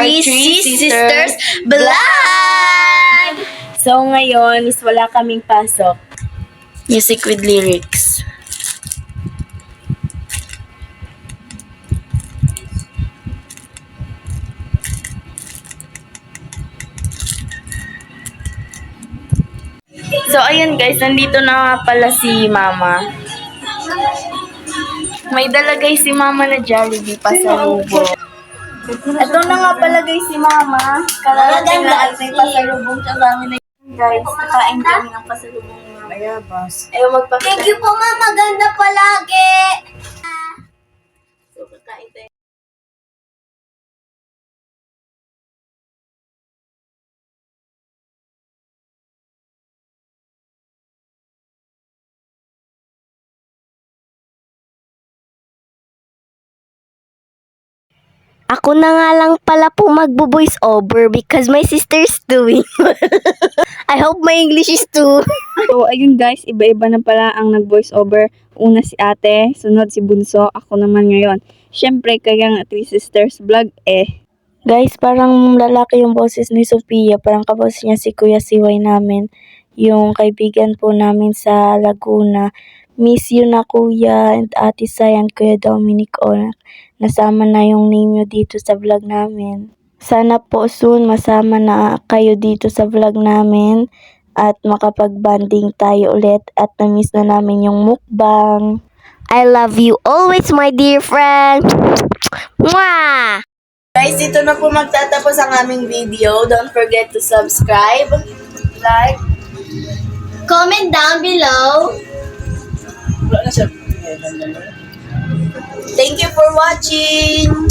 Three Sisters Vlog! So ngayon is wala kaming pasok. Music with lyrics. So ayun guys, nandito na nga pala si Mama. May dala guys si Mama na Jollibee pasalubong. Ito na nga pala guys si Mama. Kararating lang at may pasalubong siya sa amin. Guys, nakain kami ng pasalubong ni Mama. Ayaw magpakita. Thank you po, Mama. Ganda palagi. So, kakain tayo. Ako na nga lang pala po magbo-voice over because my sister's doing. I hope my English is too. So, ayun guys, iba-iba na pala ang nag-voice over. Una si ate, sunod si Bunso, ako naman ngayon. Siyempre, kaya nga Three Sisters Vlog Guys, parang lalaki yung boses ni Sophia. Parang kaboses niya si Kuya Siway namin. Yung kaibigan po namin sa Laguna. Miss you na Kuya and Ate Sai and Kuya Dominic Onak. Nasama na yung name nyo dito sa vlog namin. Sana po soon masama na kayo dito sa vlog namin at makapag-banding tayo ulit at na-miss na namin yung mukbang. I love you always, my dear friend. Mwah! Guys, dito na po magtatapos ang aming video. Don't forget to subscribe, like, Comment down below. Thank you for watching!